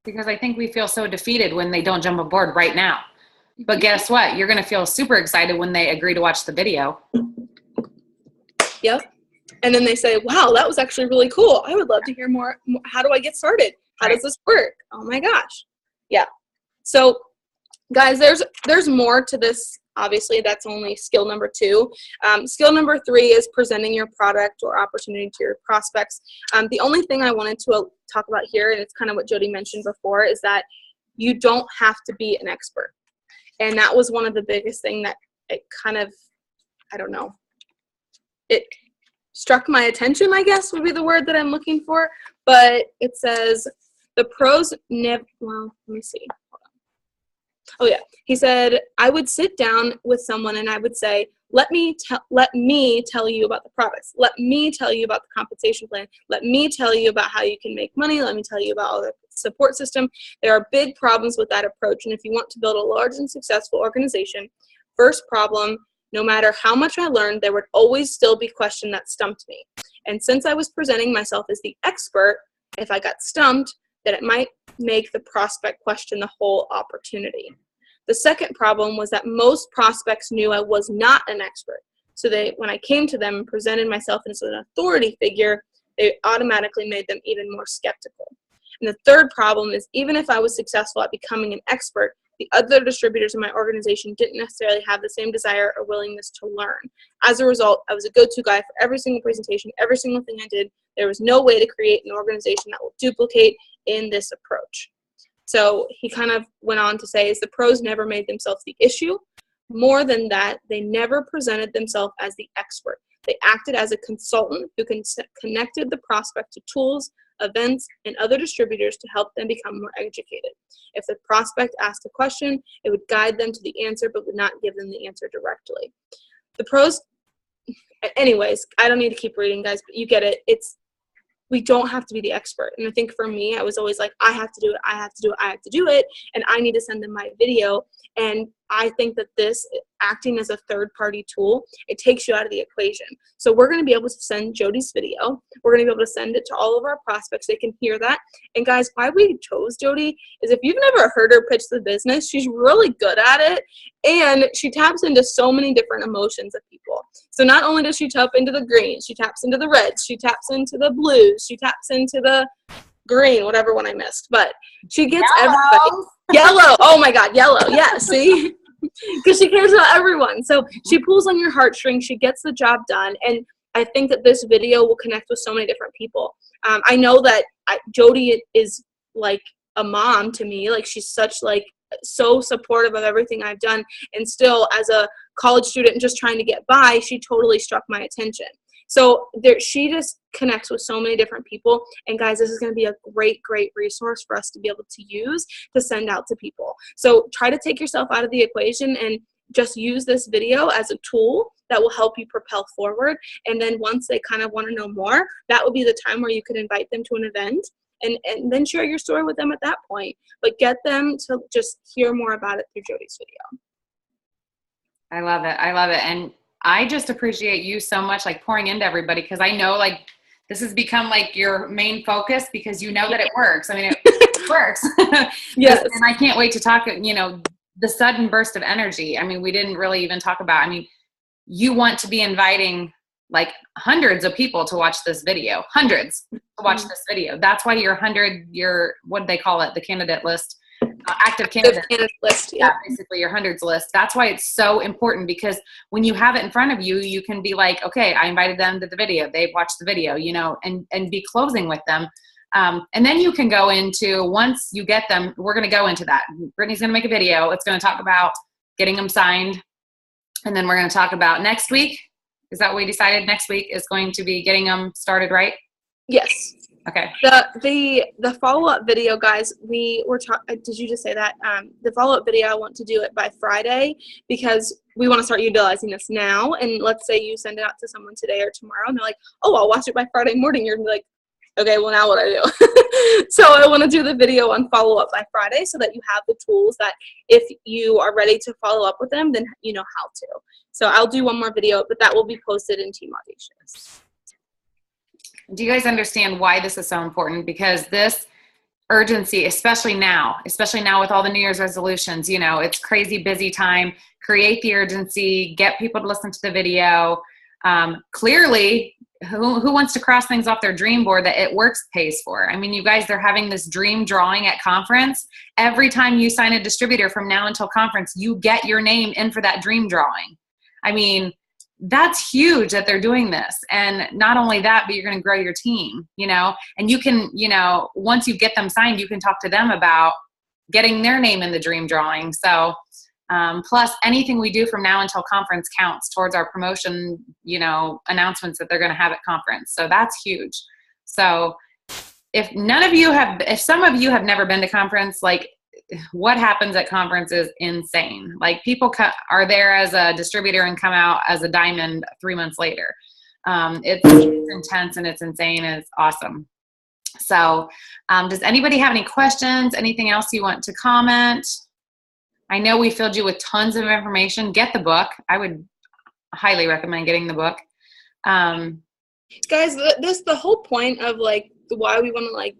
Because I think we feel so defeated when they don't jump aboard right now. But guess what? You're going to feel super excited when they agree to watch the video. Yep. And then they say, wow, that was actually really cool. I would love to hear more. How do I get started? How does this work? Oh my gosh. Yeah. So guys, there's more to this. Obviously, that's only skill number 2. Skill number 3 is presenting your product or opportunity to your prospects. The only thing I wanted to talk about here, and it's kind of what Jody mentioned before, is that you don't have to be an expert. And that was one of the biggest thing that it kind of, I don't know, it struck my attention, I guess would be the word that I'm looking for. But it says the pros never, well, let me see. Oh yeah, he said, I would sit down with someone and I would say, let me tell you about the products. Let me tell you about the compensation plan. Let me tell you about how you can make money. Let me tell you about all the support system. There are big problems with that approach. And if you want to build a large and successful organization, first problem, no matter how much I learned, there would always still be a question that stumped me. And since I was presenting myself as the expert, if I got stumped, that it might make the prospect question the whole opportunity. The second problem was that most prospects knew I was not an expert. So when I came to them and presented myself as an authority figure, they automatically made them even more skeptical. And the third problem is even if I was successful at becoming an expert, the other distributors in my organization didn't necessarily have the same desire or willingness to learn. As a result, I was a go-to guy for every single presentation, every single thing I did. There was no way to create an organization that will duplicate in this approach. So he kind of went on to say, is the pros never made themselves the issue. More than that, they never presented themselves as the expert. They acted as a consultant who connected the prospect to tools, events, and other distributors to help them become more educated. If the prospect asked a question, it would guide them to the answer, but would not give them the answer directly. The pros, anyways, I don't need to keep reading, guys, but you get it. We don't have to be the expert. And I think for me, I was always like, I have to do it, I have to do it, I have to do it, and I need to send them my video. And I think that this acting as a third-party tool, it takes you out of the equation. So we're going to be able to send Jody's video. We're going to be able to send it to all of our prospects. They can hear that. And guys, why we chose Jody is if you've never heard her pitch the business, she's really good at it. And she taps into so many different emotions of people. So not only does she tap into the greens, she taps into the reds, she taps into the blues, she taps into the green, whatever one I missed. But she gets everybody. Yellow. Oh my God, yellow. Yeah, see? Because she cares about everyone. So she pulls on your heartstrings. She gets the job done. And I think that this video will connect with so many different people. I know that Jody is like a mom to me. Like she's such like so supportive of everything I've done. And still as a college student just trying to get by, she totally struck my attention. So she just connects with so many different people. And guys, this is going to be a great, great resource for us to be able to use to send out to people. So try to take yourself out of the equation and just use this video as a tool that will help you propel forward. And then once they kind of want to know more, that would be the time where you could invite them to an event and then share your story with them at that point. But get them to just hear more about it through Jody's video. I love it. I love it. And I just appreciate you so much, like pouring into everybody, because I know like this has become like your main focus because you know that it works. I mean, it works. Yes. And I can't wait to talk, the sudden burst of energy. I mean, we didn't really even talk about, you want to be inviting like hundreds of people to watch this video, hundreds to watch this video. That's why your what do they call it? The candidate list. Active candidate list. Yeah, basically your hundreds list. That's why it's so important, because when you have it in front of you, you can be like, okay, I invited them to the video. They've watched the video, and be closing with them. And then you can go into, once you get them, we're going to go into that. Brittany's going to make a video. It's going to talk about getting them signed, And then we're going to talk about next week. Is that what we decided? Next week is going to be getting them started, right? Yes. Okay. The follow-up video, guys, we were talking, did you just say that? The follow-up video, I want to do it by Friday because we want to start utilizing this now. And let's say you send it out to someone today or tomorrow and they're like, oh, I'll watch it by Friday morning. You're like, okay, well, now what do I do? So I want to do the video on follow-up by Friday so that you have the tools that if you are ready to follow up with them, then you know how to. So I'll do one more video, but that will be posted in Team Audacious. Do you guys understand why this is so important? Because this urgency, especially now with all the New Year's resolutions, you know, it's crazy busy time. Create the urgency, get people to listen to the video. Clearly, who wants to cross things off their dream board that It Works pays for? I mean, you guys, they're having this dream drawing at conference. Every time you sign a distributor from now until conference, you get your name in for that dream drawing. I mean, that's huge that they're doing this. And not only that, but you're going to grow your team, you know, and you can, you know, once you get them signed, you can talk to them about getting their name in the dream drawing. So, plus anything we do from now until conference counts towards our promotion, you know, announcements that they're going to have at conference. So that's huge. So if some of you have never been to conference, like what happens at conference is insane. Like people are there as a distributor and come out as a diamond 3 months later. It's intense and it's insane and it's awesome. So does anybody have any questions? Anything else you want to comment? I know we filled you with tons of information. Get the book. I would highly recommend getting the book. Guys, the whole point of like why we want to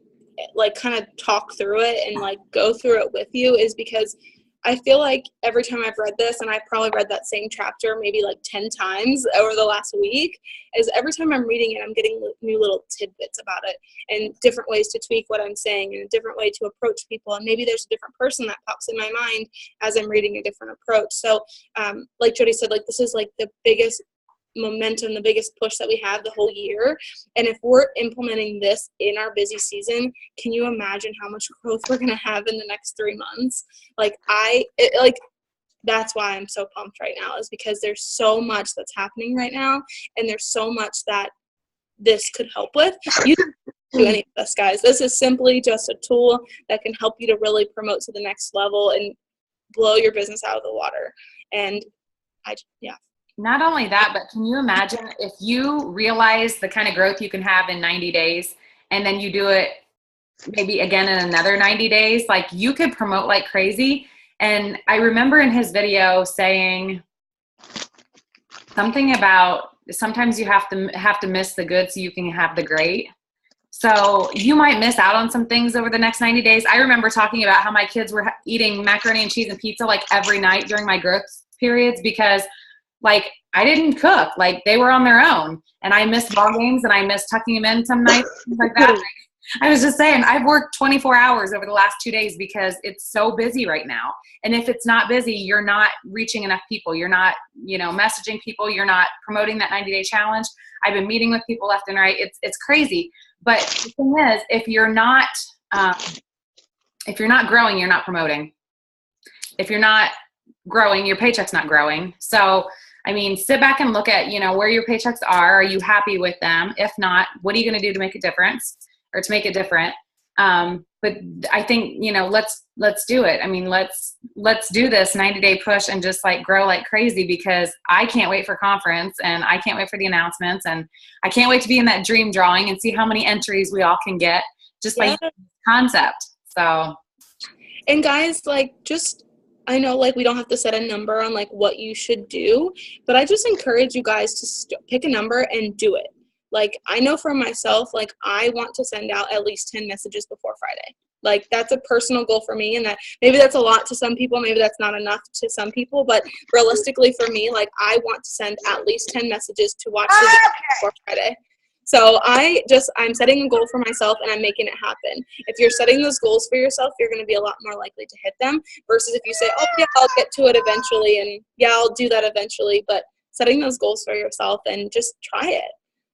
like kind of talk through it and like go through it with you is because I feel like every time I've read this, and I've probably read that same chapter maybe like 10 times over the last week, is every time I'm reading it, I'm getting new little tidbits about it and different ways to tweak what I'm saying and a different way to approach people. And maybe there's a different person that pops in my mind as I'm reading a different approach. So like Jody said, like this is like the biggest momentum, the biggest push that we have the whole year. And if we're implementing this in our busy season, can you imagine how much growth we're going to have in the next 3 months? That's why I'm so pumped right now, is because there's so much that's happening right now. And there's so much that this could help with. You don't do any of this, guys. This is simply just a tool that can help you to really promote to the next level and blow your business out of the water. And Not only that, but can you imagine if you realize the kind of growth you can have in 90 days and then you do it maybe again in another 90 days, like you could promote like crazy. And I remember in his video saying something about sometimes you have to miss the good so you can have the great. So you might miss out on some things over the next 90 days. I remember talking about how my kids were eating macaroni and cheese and pizza like every night during my growth periods because like I didn't cook, like they were on their own, and I missed ball games and I missed tucking them in some nights, things like that. I was just saying, I've worked 24 hours over the last 2 days because it's so busy right now. And if it's not busy, you're not reaching enough people. You're not, you know, messaging people. You're not promoting that 90-day challenge. I've been meeting with people left and right. It's crazy. But the thing is, if you're not growing, you're not promoting. If you're not growing, your paycheck's not growing. So I mean, sit back and look at, you know, where your paychecks are. Are you happy with them? If not, what are you going to do to make a difference or to make it different? But I think, you know, let's do it. I mean, let's do this 90-day push and just like grow like crazy, because I can't wait for conference and I can't wait for the announcements, and I can't wait to be in that dream drawing and see how many entries we all can get just by using this concept. So, and guys, like, just, I know, like, we don't have to set a number on, like, what you should do, but I just encourage you guys to pick a number and do it. Like, I know for myself, like, I want to send out at least 10 messages before Friday. Like, that's a personal goal for me, and that maybe that's a lot to some people, maybe that's not enough to some people, but realistically for me, like, I want to send at least 10 messages to watch the video before Friday. So I'm setting a goal for myself and I'm making it happen. If you're setting those goals for yourself, you're going to be a lot more likely to hit them, versus if you say, oh yeah, I'll get to it eventually, and yeah, I'll do that eventually. But setting those goals for yourself and just try it.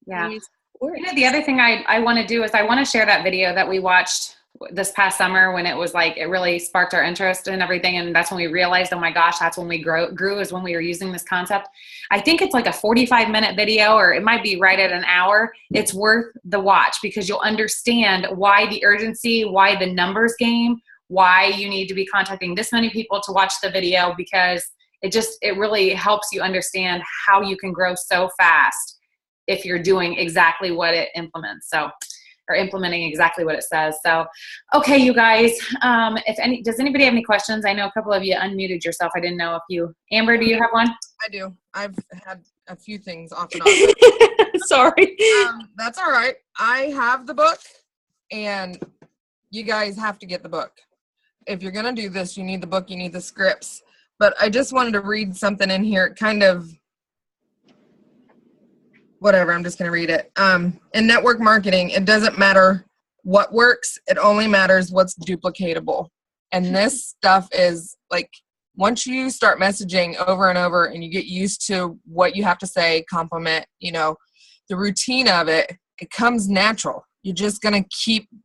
Yeah. You know, the other thing I want to do is I want to share that video that we watched this past summer when it was like, it really sparked our interest and everything. And that's when we realized, oh my gosh, that's when we grew is when we were using this concept. I think it's like a 45-minute video, or it might be right at an hour. It's worth the watch because you'll understand why the urgency, why the numbers game, why you need to be contacting this many people to watch the video, because it really helps you understand how you can grow so fast if you're doing exactly what it implements. So, or implementing exactly what it says. So, okay, you guys, does anybody have any questions? I know a couple of you unmuted yourself. I didn't know if you, Amber, do you have one? I do. I've had a few things off and on. Sorry. That's all right. I have the book, and you guys have to get the book. If you're going to do this, you need the book, you need the scripts. But I just wanted to read something in here, kind of, whatever, I'm just going to read it. In network marketing, it doesn't matter what works, it only matters what's duplicatable. And this stuff is like, once you start messaging over and over and you get used to what you have to say, compliment, the routine of it, it comes natural. You're just going to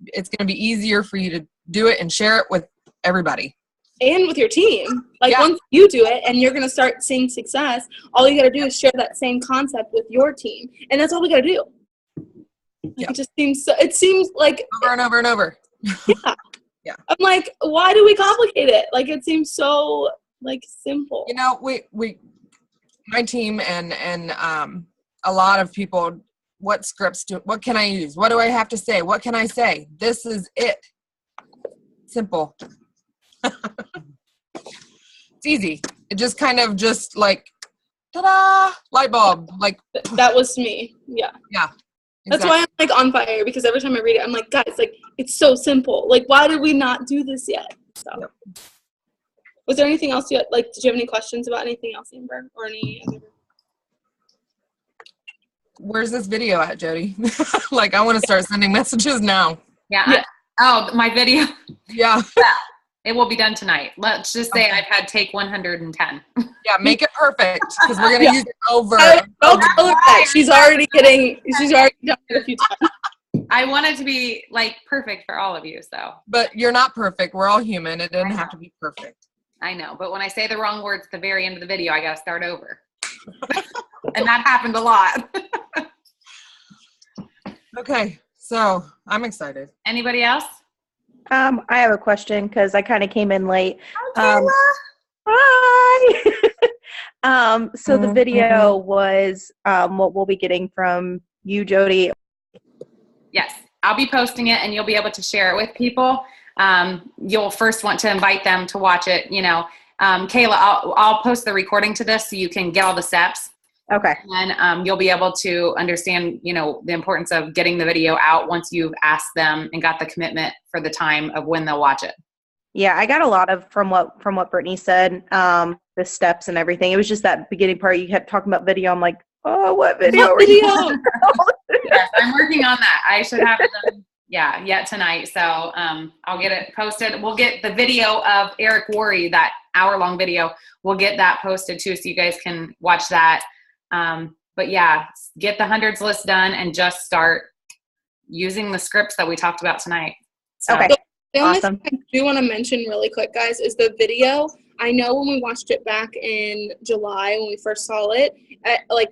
it's going to be easier for you to do it and share it with everybody. And with your team. Yeah. Once you do it and you're going to start seeing success, all you got to do is share that same concept with your team. And that's all we got to do. Yep. It seems like over and over and over. Yeah. Yeah. I'm like, why do we complicate it? Like, it seems so simple. My team and a lot of people, what scripts what can I use? What do I have to say? What can I say? This is it. Simple. It's easy. It just kind of just like, ta-da, light bulb. Like, that was me. Yeah. Yeah. That's Exactly. why I'm on fire, because every time I read it, I'm like, guys, it's so simple. Why did we not do this yet? So, Yep. Was there anything else did you have any questions about anything else, Amber, or any other? Where's this video at, Jody? I want to start sending messages now. Yeah. My video. Yeah. It will be done tonight. Let's just say I've had take 110. Yeah, make it perfect, because we're gonna use it over. Don't tell her that. She's already done it a few times. I want it to be perfect for all of you. So, But you're not perfect. We're all human. It doesn't have to be perfect. I know, but when I say the wrong words at the very end of the video, I got to start over. And that happened a lot. Okay, so I'm excited. Anybody else? I have a question because I kind of came in late. Hi. So the video was what we'll be getting from you, Jody. Yes, I'll be posting it, and you'll be able to share it with people. You'll first want to invite them to watch it. Kayla, I'll post the recording to this so you can get all the steps. Okay. And you'll be able to understand, the importance of getting the video out once you've asked them and got the commitment for the time of when they'll watch it. Yeah, I got a lot of from what Brittany said, the steps and everything. It was just that beginning part you kept talking about video. I'm like, oh, what video? What video? Yes, I'm working on that. I should have it done, yet tonight. So I'll get it posted. We'll get the video of Eric Worre, that hour-long video. We'll get that posted too, so you guys can watch that. But yeah, get the hundreds list done and just start using the scripts that we talked about tonight. So. Okay. The only Awesome. thing I do want to mention really quick, guys, is the video. I know when we watched it back in July when we first saw it,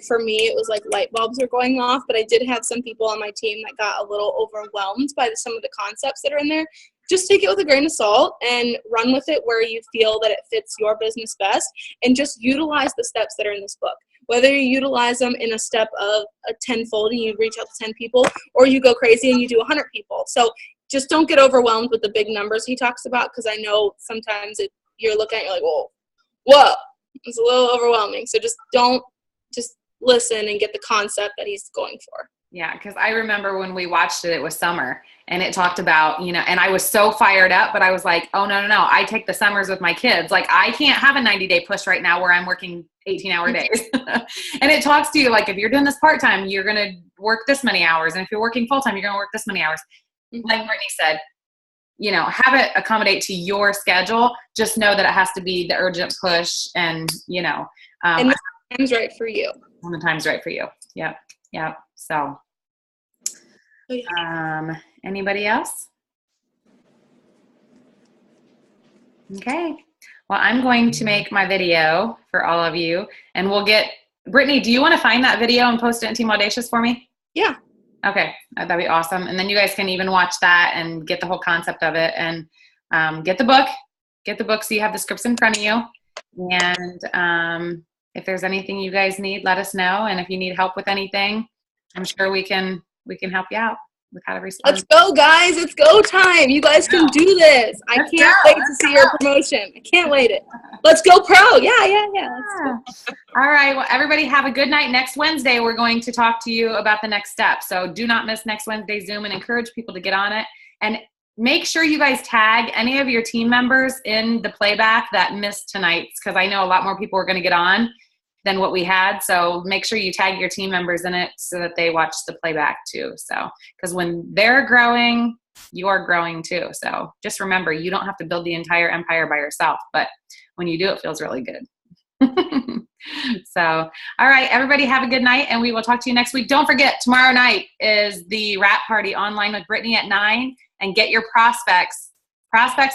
for me, it was like light bulbs were going off, but I did have some people on my team that got a little overwhelmed by some of the concepts that are in there. Just take it with a grain of salt and run with it where you feel that it fits your business best, and just utilize the steps that are in this book. Whether you utilize them in a step of a 10-fold and you reach out to 10 people, or you go crazy and you do 100 people. So just don't get overwhelmed with the big numbers he talks about, because I know sometimes you're looking at it, you're like, whoa, it's a little overwhelming. So just listen and get the concept that he's going for. Yeah, because I remember when we watched it, it was summer, and it talked about, and I was so fired up, but I was like, oh, no, I take the summers with my kids. I can't have a 90-day push right now where I'm working 18-hour days. And it talks to you, if you're doing this part-time, you're going to work this many hours. And if you're working full-time, you're going to work this many hours. Mm-hmm. Like Brittany said, have it accommodate to your schedule. Just know that it has to be the urgent push and, and the time's right for you. When the time's right for you. Yep. So, anybody else? Okay. Well, I'm going to make my video for all of you, and we'll get Brittany. Do you want to find that video and post it in Team Audacious for me? Yeah. Okay, that'd be awesome. And then you guys can even watch that and get the whole concept of it, and get the book. Get the book so you have the scripts in front of you. And if there's anything you guys need, let us know. And if you need help with anything, I'm sure we can help you out with how to respond. Let's go, guys. It's go time. You guys can do this. I can't wait to see your promotion. I can't wait it. Let's go pro. Yeah. Let's go. All right. Well, everybody have a good night. Next Wednesday, we're going to talk to you about the next step. So do not miss next Wednesday's Zoom, and encourage people to get on it. And make sure you guys tag any of your team members in the playback that missed tonight's, because I know a lot more people are going to get on than what we had. So make sure you tag your team members in it so that they watch the playback too. So, because when they're growing, you're growing too. So just remember, you don't have to build the entire empire by yourself, but when you do, it feels really good. So, all right, everybody have a good night, and we will talk to you next week. Don't forget, tomorrow night is the wrap party online with Brittany at 9, and get your prospects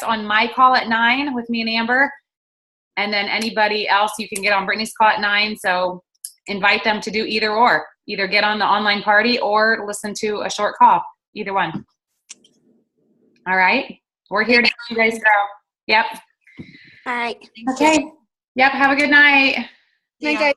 on my call at 9 with me and Amber. And then anybody else you can get on Brittany's call at 9. So invite them to do either or. Either get on the online party or listen to a short call. Either one. All right. We're here to help you guys grow. Yep. All right. Okay. Yep. Have a good night. Night, guys.